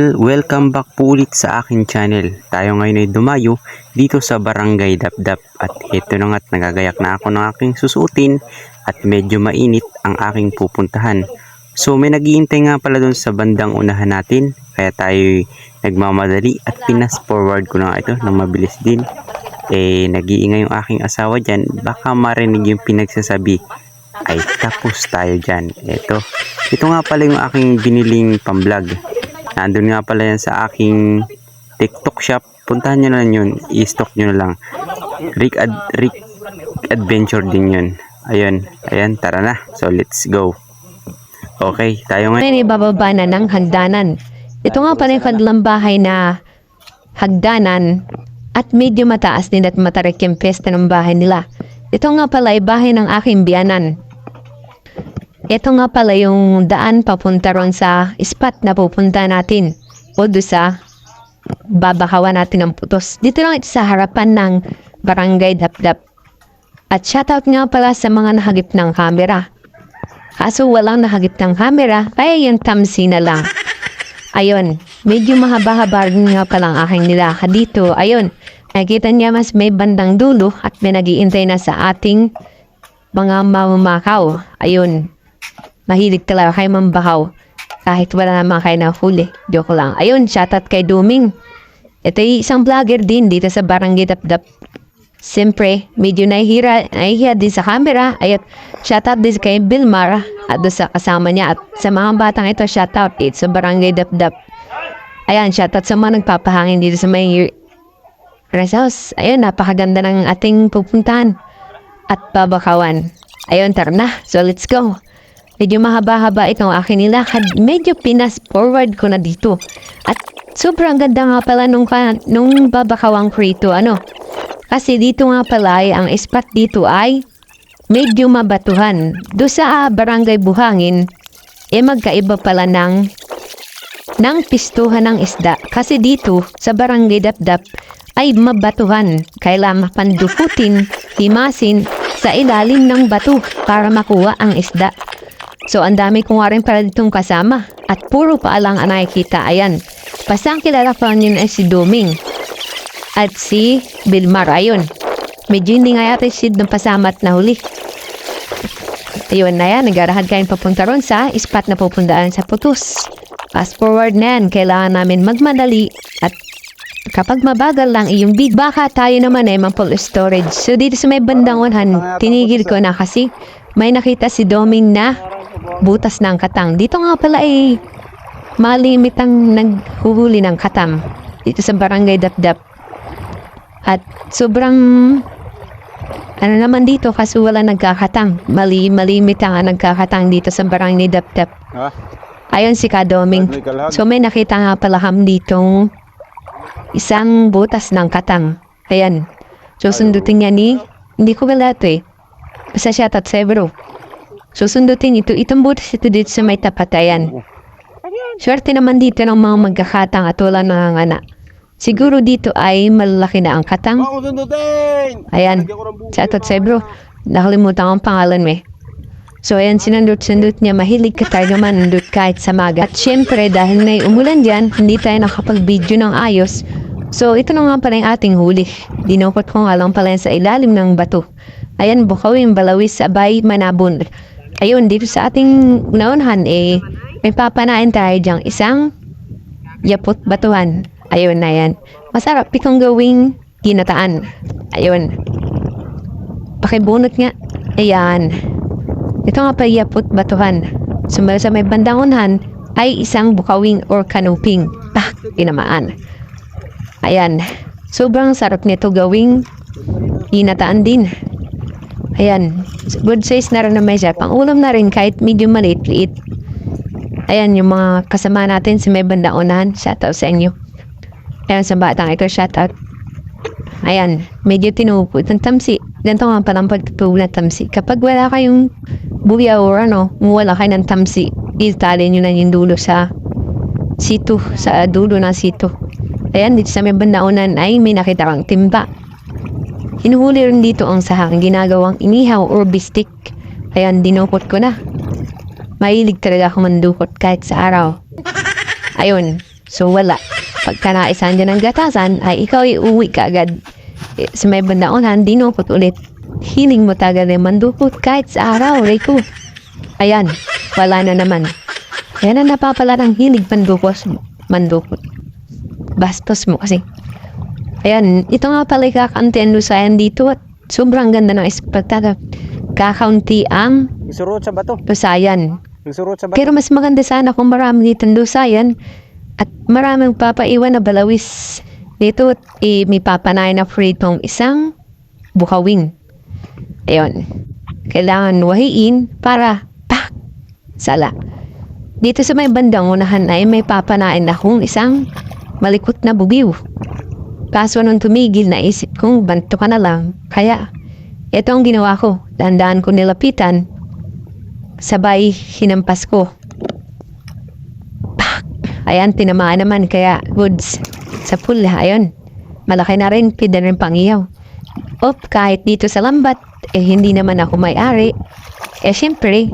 Welcome back po ulit sa aking channel. Tayo ngayon ay dumayo dito sa Barangay Dapdap at ito na nga't nagagayak na ako ng aking susuotin at medyo mainit ang aking pupuntahan. So may naghihintay nga pala doon sa bandang unahan natin kaya tayo nagmamadali at pinas forward ko na ito ng mabilis din. Nag-iingay yung aking asawa dyan, baka marinig yung pinagsasabi. Ay tapos tayo dyan. Ito nga pala yung aking biniling pamblog. Nandun nga pala yan sa aking TikTok shop. Puntahan nyo na lang yun. I-stock nyo na lang. Rick Adventure din yun. Ayan, tara na. So let's go. Okay, tayo ngayon. May bababa na ng hagdanan. Ito nga pala yung kanilang bahay na hagdanan at medyo mataas din at matarik yung pesta ng bahay nila. Ito nga pala ay bahay ng aking biyanan. Ito nga pala yung daan papunta ron sa spot na pupunta natin o doon sa babakawan natin ng putos. Dito lang ito sa harapan ng Barangay Dapdap. At shoutout nga pala sa mga nahagip ng camera. Kaso walang nahagip ng camera, kaya yung tamsi na lang. Ayun, medyo mahaba-haba rin nga palang aking nilakad dito. Ayun, nakikita niya mas may bandang dulo at may nag-iintay na sa ating mga mamamakaw. Ayun. Mahilig talaga kayo mambakaw kahit wala naman kayo na huli. Joke lang. Ayun, shoutout kay Duming. Ito ay isang vlogger din dito sa Barangay Dapdap. Siyempre, medyo nahihiya din sa camera. Ayun, shoutout din kay Bilmar at doon sa kasama niya. At sa mga batang ito, shoutout dito sa Barangay Dapdap. Ayan, shoutout sa mga nagpapahangin dito sa may rest house. Ayun, napakaganda ng ating pupuntahan at babakawan. Ayun, tara na. So, let's go. Medyo mahaba-haba itong akin nilakad. Medyo pinas forward ko na dito. At sobrang ganda nga pala nung babakawang krito. Kasi dito nga pala ang spot dito ay medyo mabatuhan. Doon sa Barangay Buhangin, magkaiba pala ng pistuhan ng isda. Kasi dito sa Barangay Dapdap ay mabatuhan. Kailangan pandukutin, timasin sa ilalim ng bato para makuha ang isda. So, ang dami ko nga rin pala ditong kasama. At puro pa lang ang nakikita. Ayan. Basta ang kilala pa niyo ay si Duming. At si Bilmar. Ayun. Medyo hindi nga yata si ng pasamat na huli. Ayun na yan. Nagarahad kayo papunta ron sa spot na pupuntaan sa putos. Fast forward na yan. Kailangan namin magmadali. At kapag mabagal lang iyong big, baka tayo naman ay full storage. So, dito sa may bandang unhan, tinigil ko na kasi may nakita si Doming na butas ng katang. Dito nga pala ay malimit ang naghuhuli ng katam dito sa Barangay Dapdap. At sobrang naman dito kasi wala nagkakatang. Malimit ang nagkakatang dito sa Barangay Dapdap. Ayon si Kadoming. So may nakita nga pala ditong isang butas ng katang. Ayan. So sundutin niya hindi ko wala ito eh. Basta siya tatsebro. Susundutin itong butas ito dito sa may tapatayan. Swerte naman dito ng mga magkakatang at wala nangangana. Siguro dito ay malalaki na ang katang. Ayan, sa tatsebro. Nakalimutan ang pangalan mo eh. So ayan, sinundot niya. Mahilig ka tayo naman nandut kahit sa maga. At syempre dahil na umulan dyan, hindi tayo nakapag-video ng ayos. So ito na nga pala yung ating huli. Dinukot ko nga lang pala sa ilalim ng bato. Ayan, Bukawin, Balawis, Abay, Manabon. Ayun, dito sa ating naunhan, may papanain tayo dyang isang yapot batuhan. Ayun na yan. Masarap itong gawing ginataan. Ayun. Pakibunot nga. Ayan. Ito nga pa yapot batuhan. Sumal sa may bandang unhan ay isang bukawing or kanuping. Tinamaan. Ayan. Sobrang sarap nito gawing ginataan din. Ayan, good size na rin na may siya. Pang-ulam na rin kahit medyo maliit-liit. Ayan, yung mga kasama natin sa may bandang unahan. Shoutout sa inyo. Ayan, sa batang ito, shoutout. Ayan, medyo tinupot ng tamsi. Ganito nga palang pagtutulog ng tamsi. Kapag wala kayong buya or wala kayo ng tamsi, itali nyo na yung dulo sa sito, sa dulo ng sito. Ayan, dito sa may bandang unahan ay may nakita kang timba. Hinuhuli rin dito ang sahang ginagawang inihaw or bistik. Ayan, dinukot ko na. Mahilig talaga ako mandukot kahit sa araw. Ayun. So wala. Pagka naisan dyan ng gatasan, ay ikaw ay uwi ka agad. Sa may bandaunan, dinukot ulit. Hiling mo tagal na mandukot kahit sa araw, Rico. Ayan, wala na naman. Yan ang napapala ng hilig mandukot. Bastos mo kasi. Ayan, ito nga pala kakauntian lusayan dito at sobrang ganda ng espektada. Kakaunti ang Isurot sa bato. lusayan. Isurot sa bato. Pero mas maganda sana kung marami dito lusayan at maraming papaiwan na balawis. Dito may papanay na free tong isang bukawing. Ayun. Kailangan wahiin para sala. Dito sa may bandang unahan ay may papanain akong isang malikot na bubiw. Kaso nung tumigil, naisip kong banto ka na lang. Kaya, ito ang ginawa ko. Dandaan ko nilapitan. Sabay, hinampas ko. Pak! Ayan, tinamaan naman. Kaya, goods. Sa pula, ayun. Malaki na rin, pida rin pangiyaw. Kahit dito sa lambat, hindi naman ako may-ari. Siyempre,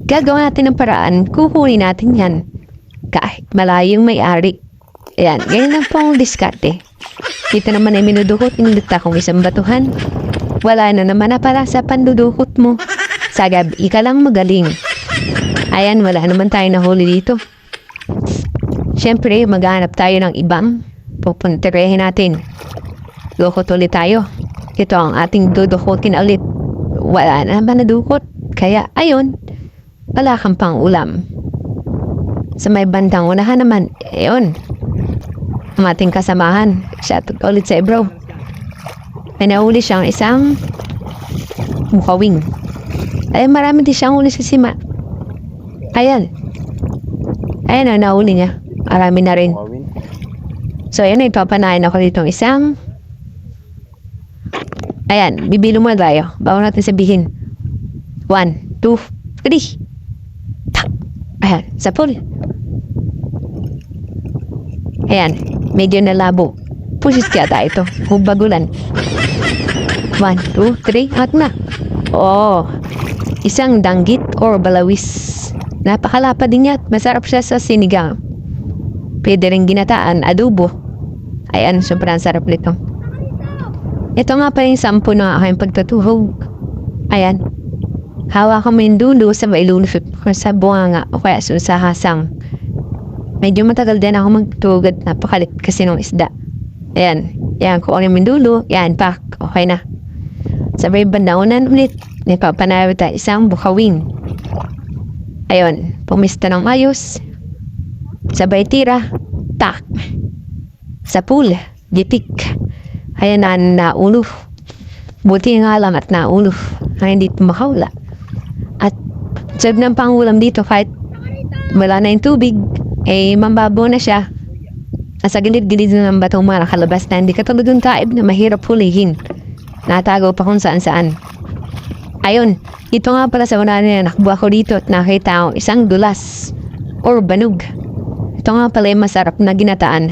gagawa natin ng paraan, kukunin natin yan. Kahit malayong may-ari. Ayan, ganyan lang po ang diskarte. Dito naman ay minudukot, inulit akong isang batuhan. Wala na naman na para sa pandudukot mo. Sagab, ika lang magaling. Ayan, wala naman tayo nahuli dito. Siyempre, maghanap tayo ng ibang pupuntirehin natin. Dukot ulit tayo. Ito ang ating dudukotin ulit. Wala na naman nadukot. Kaya, ayun, wala kang pang ulam. Sa may bandang unahan naman, ayun, ang ating kasamahan. Shout out ulit sa bro. May nahuli siyang isang mukawing. Ay, marami din siyang huli sa sima. Ayan. Ayan ang nahuli niya. Marami na rin. So, ayan, ipapanain ako dito isang. Ayan, bibilo mo tayo. Bago natin sabihin. 1, 2, 3. Tak. Ayan, sa pool. Ayan, medyo nalabo. Pusis yata ito. Hubagulan. 1, 2, 3. At na. Isang danggit or balawis. Napakalapa din niya at masarap siya sa sinigang. Pwede rin ginataan, adobo. Ayan, sobrang sarap nito. Ito nga pa yung sampo ng aking pagtatuhog. Ayan. Hawakan mo yung dulo sa mailulusot ko sa bunganga o kaya sa hasang. Medyo matagal din ako magtugad. Napakalit kasi ng isda. Ayan. Yan, kung ano yung dulo. Yan, pak. Okay na. Sabay bandaunan ulit. Napapanawi tayo isang bukawing. Ayun. Pumista ng ayos. Sabay tira. Tak. Sa pool. Dipik. Ayan na nauluf. Buti nga lang at nauluf. Ang hindi makawala. At sab ng pangulam dito kahit wala na yung tubig, mambabaw na siya. Nasa gilid-gilid na ng batong mga nakalabas na hindi katulad ng taib na mahirap hulihin. Natago pa kung saan-saan. Ayun, ito nga pala sa una na nakbo ako dito at nakita ko isang dulas or banug. Ito nga pala yung masarap na ginataan.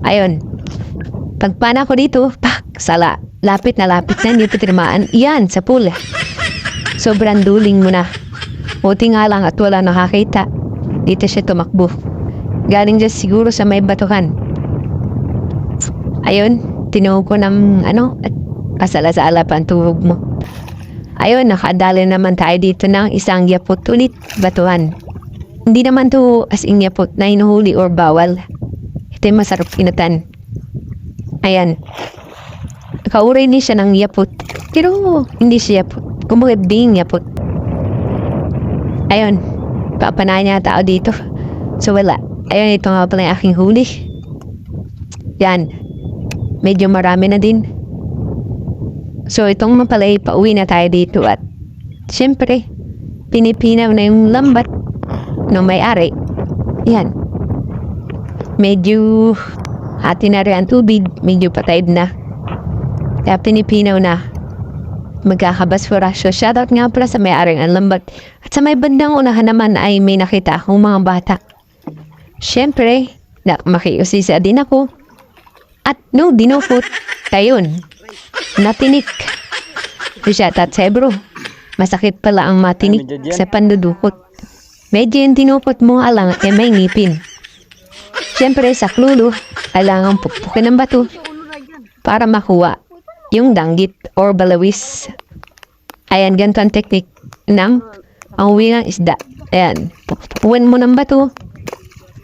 Ayun, pagpana ko dito, sala. Lapit na hindi pa tinamaan. Iyan, sa pool. Sobrang duling mo na. Buti nga lang at wala nakakita. Dito siya tumakbo. Galing dyan siguro sa may batuhan. Ayun, tinuhog ko ng at kasala-sala pa ang tuhog mo. Ayun, nakadali naman tayo dito ng isang yapot ulit batuhan. Hindi naman to as in yapot na inuhuli or bawal. Ito yung masarap inatan. Ayan. Kauray ni siya ng yapot. Pero hindi siya yapot. Kumbaga ding yapot. Ayun. Papanayan niya tao dito. So wala. Ayun, ito nga pala yung aking huli. Yan. Medyo marami na din. So itong mapalay, pauwi na tayo dito at syempre, pinipinaw na yung lambat ng may-ari. Yan. Medyo hati na rin ang tubig. Medyo patayid na. Kaya pinipinaw na. Magkakabasura. So shoutout nga pala sa may-aring ang lambat. At sa may bandang unahan naman ay may nakita akong mga bata. Siyempre, makiusisa din ako. At no, dinukot. Tayon. Natinik. So shoutout sa bro. Masakit pala ang matinik sa pandudukot. Medyo yung dinukot mo alang may ngipin. Siyempre, sa klulo, kailangan pukpukin ng bato para makuha yung danggit or balawis. Ayan, ganito ang technique ng panguwi ng isda. Ayan, pukpukin mo ng bato.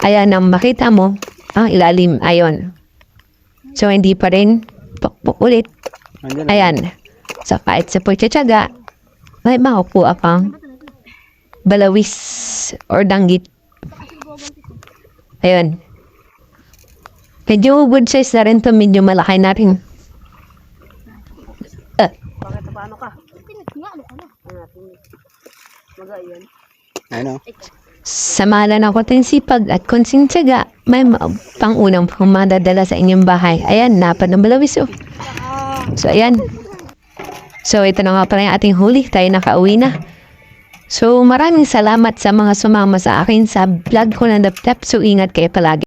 Ayan, nang makita mo ang ilalim. Ayon. So, hindi pa rin pukpuk ulit. Ayan. So, kahit sa pagtsatsaga, may makukuha kang balawis or danggit. Ayun. Medyo good size na rin to. Medyo malaki na rin. Bakit paano ka? Magayon. Ano? Sa mahala ng konting sipag at konting tiyaga, may pangunang pumadadala sa inyong bahay. Ayan, napad ng balawis. Oh. So, ayan. So, ito na nga pala yung ating huli. Tayo nakauwi na. So, maraming salamat sa mga sumama sa akin sa vlog ko na dapdap. So, ingat kayo palagi.